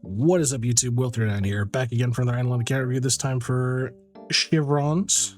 What is up, YouTube? Will39 here, back again for another IdleOn account review, this time for Crivons,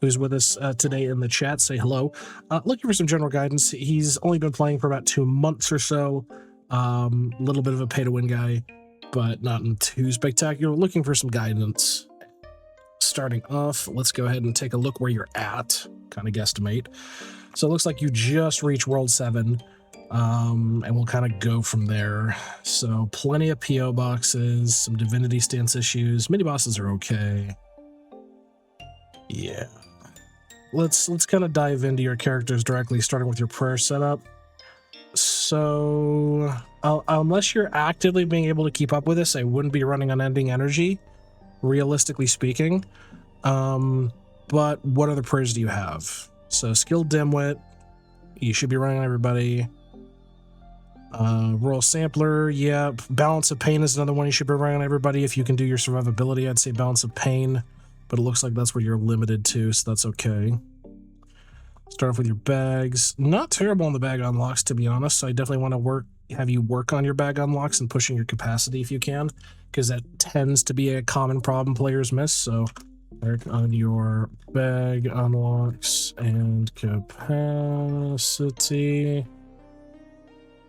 who's with us today in the chat. Say hello. Looking for some general guidance. He's only been playing for about 2 months or so. A little bit of a pay-to-win guy, but not too spectacular. Looking for some guidance. Starting off, let's go ahead and take a look where you're at, kind of guesstimate. So it looks like you just reached World 7. And we'll kind of go from there. So plenty of PO boxes, some Divinity stance issues. Mini bosses are okay. Yeah. Let's kind of dive into your characters directly, starting with your prayer setup. So unless you're actively being able to keep up with this, I wouldn't be running unending energy, realistically speaking. But what other prayers do you have? So skill dimwit, you should be running on everybody. Royal Sampler, yeah. Balance of Pain is another one you should be running on everybody. If you can do your survivability, I'd say Balance of Pain, but it looks like that's what you're limited to, so that's okay. Start off with your bags. Not terrible on the bag unlocks, to be honest, so I definitely want to have you work on your bag unlocks and pushing your capacity if you can, because that tends to be a common problem players miss. So work on your bag unlocks and capacity.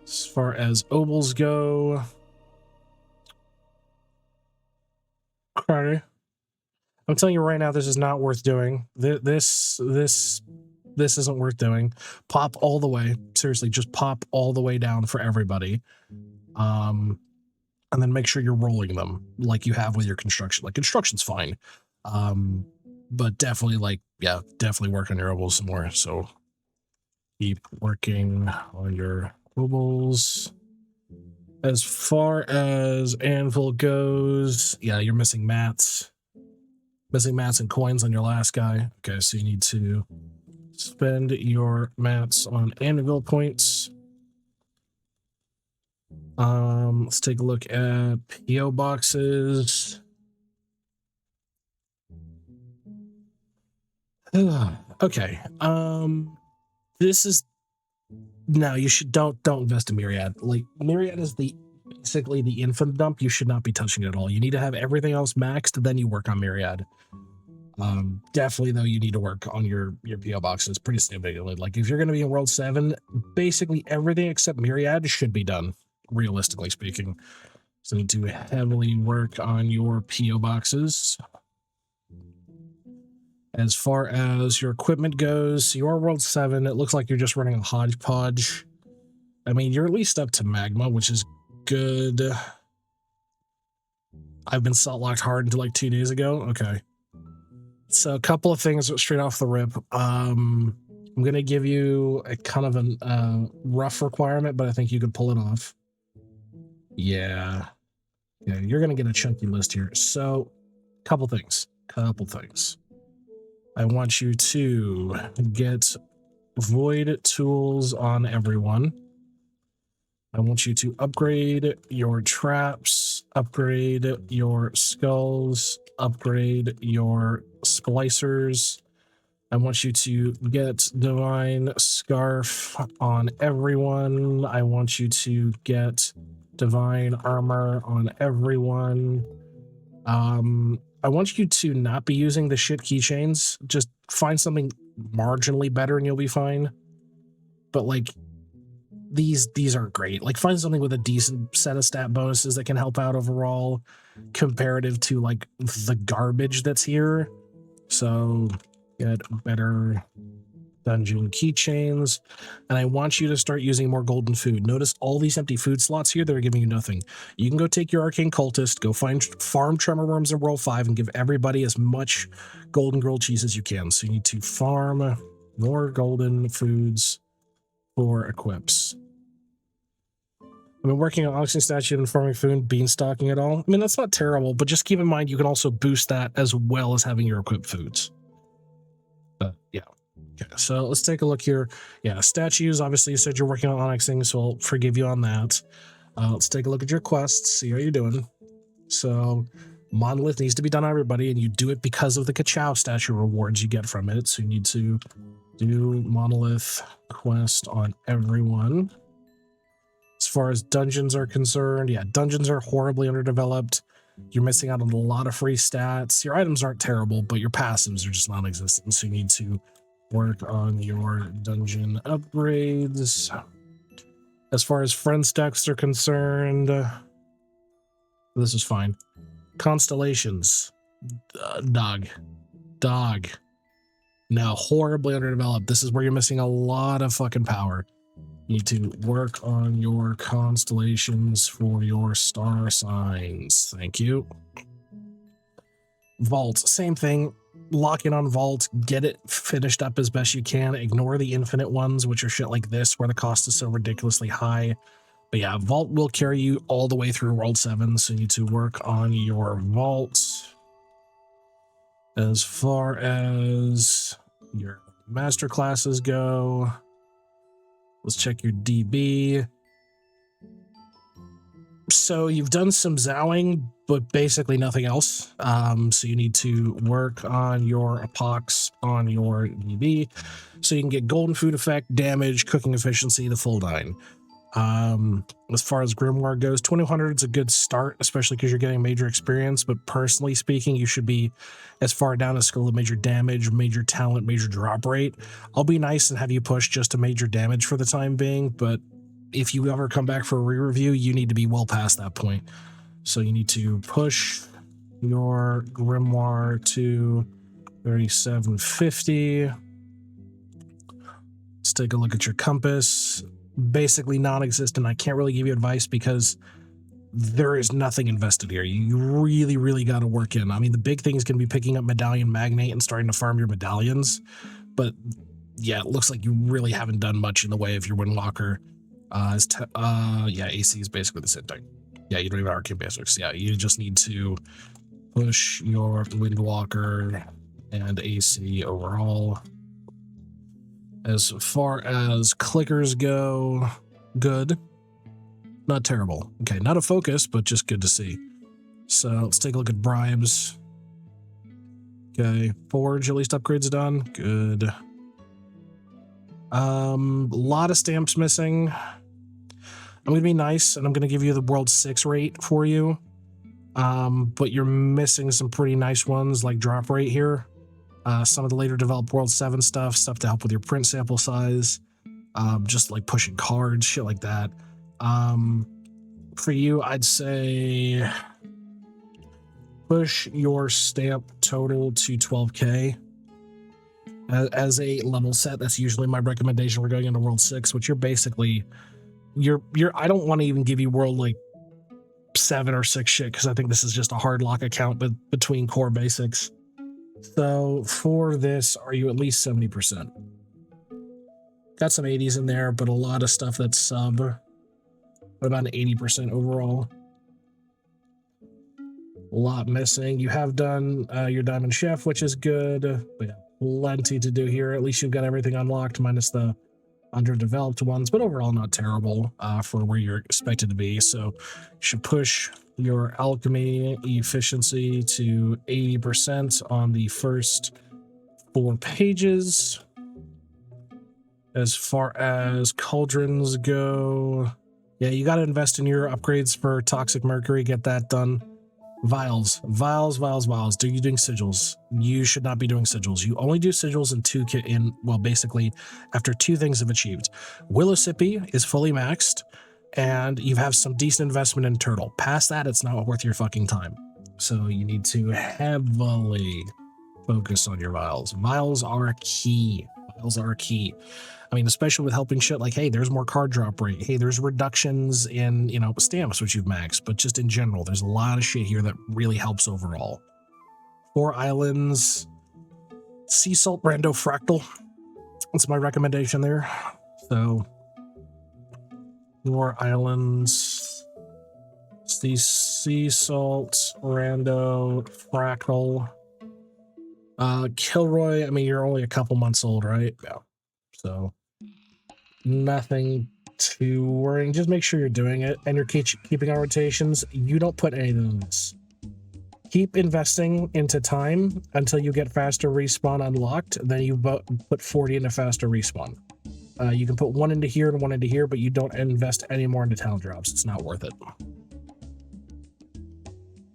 As far as Obols go, I'm telling you right now, this is not worth doing. This isn't worth doing. Pop all the way. Seriously, just pop all the way down for everybody. And then make sure you're rolling them like you have with your construction. Like, construction's fine. But definitely, definitely work on your Obols some more. So keep working on your Obols. As far as Anvil goes, yeah, you're missing mats. Missing mats and coins on your last guy. Okay, so you need to spend your mats on Anvil Points. Let's take a look at PO boxes. Okay. This is no, you should don't invest in Myriad. Like, Myriad is basically the infinite dump. You should not be touching it at all. You need to have everything else maxed, then you work on Myriad. Definitely though, you need to work on your PO boxes pretty significantly. Like, if you're going to be in World 7, basically everything except Myriad should be done, realistically speaking. So you need to heavily work on your PO boxes. As far as your equipment goes, you are World 7. It looks like you're just running a hodgepodge. I mean, you're at least up to Magma, which is good. I've been salt locked hard until like 2 days ago. Okay. So a couple of things straight off the rip. I'm going to give you a kind of a rough requirement, but I think you could pull it off. Yeah. Yeah, you're going to get a chunky list here. So couple things. I want you to get void tools on everyone. I want you to upgrade your traps, upgrade your skulls, upgrade your splicers. I want you to get divine scarf on everyone. I want you to get divine armor on everyone. I want you to not be using the shit keychains. Just find something marginally better and you'll be fine. But like, these aren't great. Like, find something with a decent set of stat bonuses that can help out overall comparative to like the garbage that's here. So get better dungeon keychains, and I want you to start using more golden food. Notice all these empty food slots here that are giving you nothing. You can go take your arcane cultist, go farm tremor worms in World 5 and give everybody as much golden grilled cheese as you can. So you need to farm more golden foods for equips. I've been working on Oxygen Statue and farming food, beanstalking it all. I mean, that's not terrible, but just keep in mind you can also boost that as well as having your equipped foods. But yeah. Okay, so let's take a look here. Yeah, statues, obviously you said you're working on onyxing, so I'll forgive you on that. Let's take a look at your quests, see how you're doing. So Monolith needs to be done on everybody, and you do it because of the Kachow statue rewards you get from it. So you need to do Monolith quest on everyone. As far as dungeons are concerned, yeah, dungeons are horribly underdeveloped. You're missing out on a lot of free stats. Your items aren't terrible, but your passives are just non-existent. So you need to work on your dungeon upgrades. As far as friend stacks are concerned, this is fine. Constellations, dog. Now horribly underdeveloped. This is where you're missing a lot of fucking power. You need to work on your constellations for your star signs. Thank you. Vault, same thing. Lock in on Vault, get it finished up as best you can. Ignore the infinite ones, which are shit like this, where the cost is so ridiculously high. But yeah, Vault will carry you all the way through World 7, so you need to work on your Vault. As far as your master classes go, let's check your DB. So you've done some zowing, but basically nothing else. So you need to work on your epochs on your DB, so you can get golden food effect, damage, cooking efficiency, the full nine. As far as Grimoire goes, 2100 is a good start, especially because you're getting major experience. But personally speaking, you should be as far down as skill of major damage, major talent, major drop rate. I'll be nice and have you push just to major damage for the time being, but if you ever come back for a re-review, you need to be well past that point. So you need to push your Grimoire to 3750. Let's take a look at your compass. Basically non-existent. I can't really give you advice because there is nothing invested here. You really got to work in. I mean, the big thing is going to be picking up Medallion Magnate and starting to farm your medallions. But yeah, it looks like you really haven't done much in the way of your Windwalker. Yeah, AC is basically the same thing. Yeah, you don't even have Arcane Basics. Yeah, you just need to push your Windwalker and AC overall. As far as clickers go, good. Not terrible. Okay, not a focus, but just good to see. So let's take a look at bribes. Okay, Forge, at least upgrades done. Good. A lot of stamps missing. I'm going to be nice, and I'm going to give you the World 6 rate for you. But you're missing some pretty nice ones, like drop rate here. Some of the later developed World 7 stuff to help with your print sample size. Just like pushing cards, shit like that. For you, I'd say push your stamp total to 12K. As a level set, that's usually my recommendation. We're going into World 6, which you're basically... I don't want to even give you World like 7 or 6 shit, because I think this is just a hard lock account between core basics. So for this, are you at least 70%? Got some 80s in there, but a lot of stuff that's sub. About 80% overall. A lot missing. You have done your Diamond Chef, which is good. But yeah, plenty to do here. At least you've got everything unlocked, minus the underdeveloped ones, but overall not terrible for where you're expected to be. So you should push your alchemy efficiency to 80% on the first 4 pages. As far as cauldrons go, yeah, you got to invest in your upgrades for Toxic Mercury, get that done. Vials. Do you doing sigils? You should not be doing sigils. You only do sigils basically after 2 things have achieved. Willow Sippy is fully maxed, and you have some decent investment in Turtle. Past that, it's not worth your fucking time. So you need to heavily focus on your vials. Vials are key. I mean, especially with helping shit like, hey, there's more card drop rate. Hey, there's reductions in, stamps, which you've maxed. But just in general, there's a lot of shit here that really helps overall. 4 islands. Sea Salt Brando Fractal. That's my recommendation there. So, 4 islands. Sea Salt, Rando, Fractal. Kilroy, I mean, you're only a couple months old, right? Yeah. So, nothing too worrying. Just make sure you're doing it, and you're keeping on rotations. You don't put anything in this. Keep investing into time until you get faster respawn unlocked. Then you put 40 into faster respawn. You can put one into here and one into here, but you don't invest any more into talent drops. It's not worth it.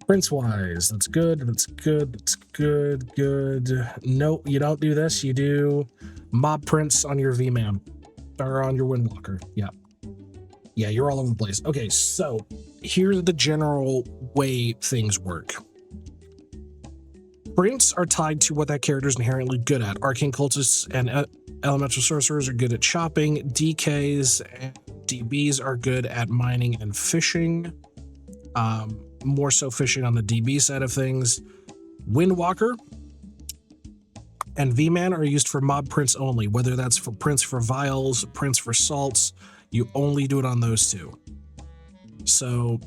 Prince-wise, that's good, that's good, that's good, good. Nope, you don't do this. You do mob prints on your V-Man, or on your Windwalker. Yeah. Yeah, you're all over the place. Okay, so here's the general way things work. Prints are tied to what that character is inherently good at. Arcane Cultists and Elemental Sorcerers are good at chopping. DKs and DBs are good at mining and fishing. More so fishing on the DB side of things. Windwalker and V-Man are used for mob prints only, whether that's for prints for Vials, prints for salts. You only do it on those two. So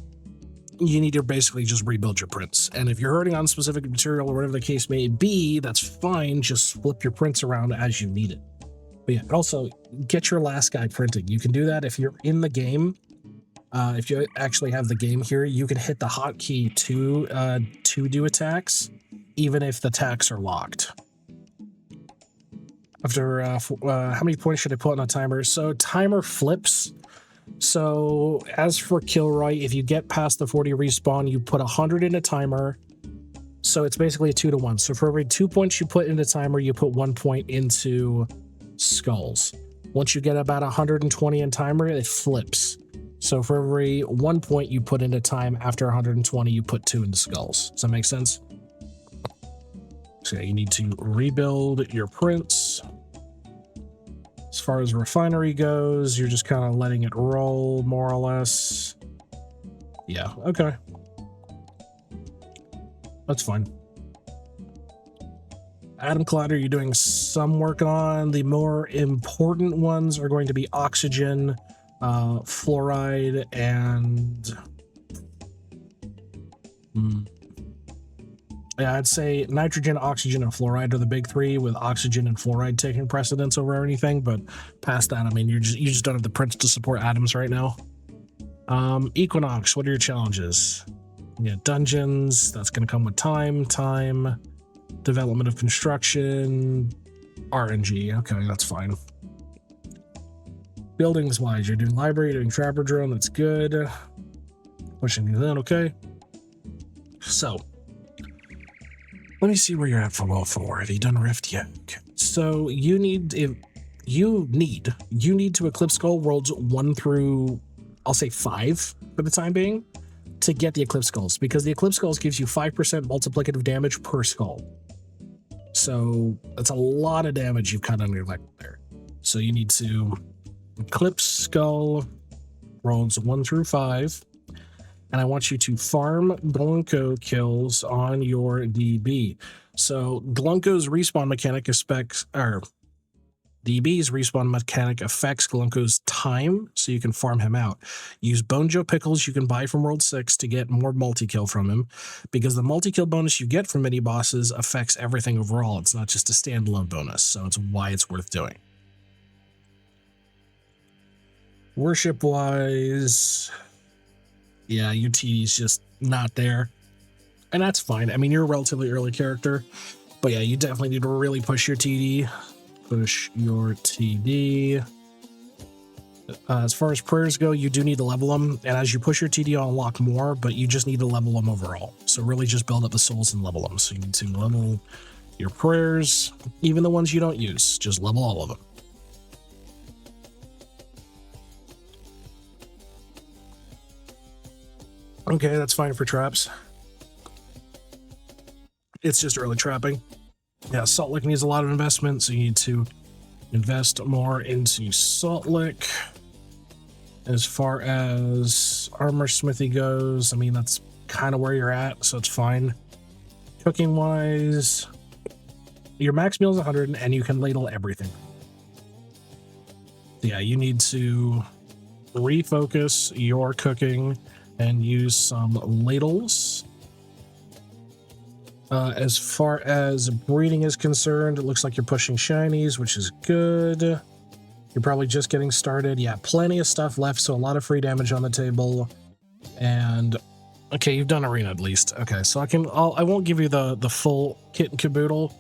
you need to basically just rebuild your prints. And if you're hurting on specific material or whatever the case may be, that's fine. Just flip your prints around as you need it. But yeah, also get your last guy printing. You can do that if you're in the game. If you actually have the game here, you can hit the hotkey to do attacks, even if the attacks are locked. After how many points should I put on a timer? So timer flips. So as for Kilroy, if you get past the 40 respawn, you put 100 in a timer. So it's basically a 2-to-1. So for every 2 points you put in a timer, you put 1 point into skulls. Once you get about 120 in timer, it flips. So for every 1 point you put into time after 120, you put 2 into skulls. Does that make sense? So yeah, you need to rebuild your prints. As far as Refinery goes, you're just kind of letting it roll, more or less. Yeah, okay. That's fine. Atom Collider, you're doing some work on. The more important ones are going to be oxygen, fluoride, and yeah, I'd say nitrogen, oxygen, and fluoride are the big three, with oxygen and fluoride taking precedence over anything. But past that, I mean, you just don't have the prints to support atoms right now. Equinox, what are your challenges? Yeah, dungeons, that's going to come with time, development of construction, RNG. Okay, that's fine. Buildings wise, you're doing library, you're doing trapper drone, that's good. Pushing these in, okay. So let me see where you're at for World 4. Have you done Rift yet? Okay. So you need to Eclipse Skull worlds 1 through, I'll say 5 for the time being, to get the Eclipse Skulls, because the Eclipse Skulls gives you 5% multiplicative damage per skull. So that's a lot of damage you've cut on your leg there. So you need to Eclipse Skull rolls 1 through 5, and I want you to farm Glunko kills on your DB. So Glunko's respawn mechanic DB's respawn mechanic affects Glunko's time, so you can farm him out. Use Bone Joe Pickles you can buy from World 6 to get more multi-kill from him, because the multi-kill bonus you get from mini-bosses affects everything overall. It's not just a standalone bonus, so it's why it's worth doing. Worship-wise, yeah, your TD's just not there. And that's fine. I mean, you're a relatively early character, but yeah, you definitely need to really push your TD. Push your TD. As far as prayers go, you do need to level them, and as you push your TD, you'll unlock more, but you just need to level them overall. So really just build up the souls and level them. So you need to level your prayers, even the ones you don't use, just level all of them. Okay, that's fine for traps. It's just early trapping. Yeah, Saltlick needs a lot of investment, so you need to invest more into Saltlick. As far as armor smithy goes, I mean, that's kind of where you're at, so it's fine. Cooking wise, your max meal is 100 and you can ladle everything. Yeah, you need to refocus your cooking and use some ladles. As far as breeding is concerned, it looks like you're pushing shinies, which is good. You're probably just getting started. Yeah, plenty of stuff left, so a lot of free damage on the table. And okay, you've done arena at least. Okay, so I won't give you the full kit and caboodle,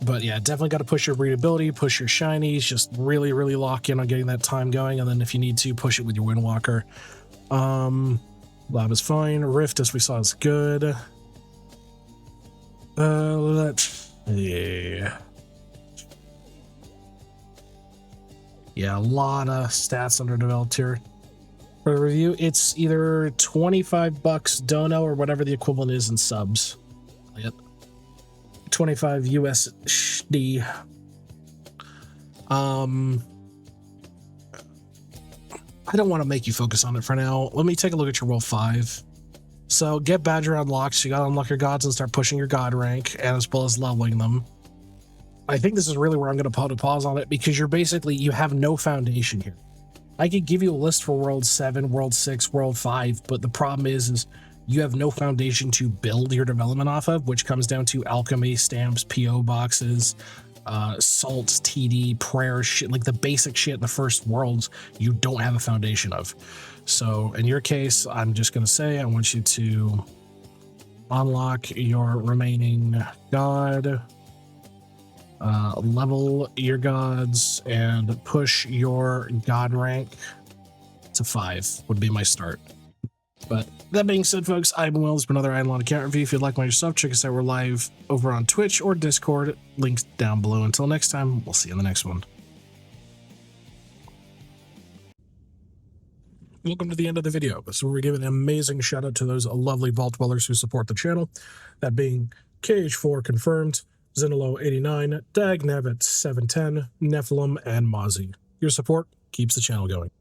But yeah, definitely got to push your breedability, push your shinies, just really, really lock in on getting that time going. And then if you need to, push it with your Windwalker. Lab is fine. Rift, as we saw, is good. Yeah, a lot of stats underdeveloped here. For the review, it's either 25 bucks dono or whatever the equivalent is in subs. Yep. 25 USD. I don't want to make you focus on it for now. Let me take a look at your World 5. So get Badger unlocked, so you gotta unlock your gods and start pushing your god rank, and as well as leveling them. I think this is really where I'm gonna put a pause on it, because you have no foundation here. I could give you a list for World 7, World 6, World 5, but the problem is you have no foundation to build your development off of, which comes down to alchemy, stamps, PO boxes, salts, TD, prayer shit, like the basic shit in the first worlds you don't have a foundation of. So in your case, I'm just going to say I want you to unlock your remaining god, level your gods, and push your god rank to 5 would be my start. But that being said, folks, I'm Will. It's been another IdleOn account review. If you'd like more stuff, check us out. We're live over on Twitch or Discord. Links down below. Until next time, we'll see you in the next one. Welcome to the end of the video. So we're giving an amazing shout out to those lovely vault dwellers who support the channel. That being KH4 Confirmed, Zenilo89, Dagnev at 710, Nephilim, and Mozzie. Your support keeps the channel going.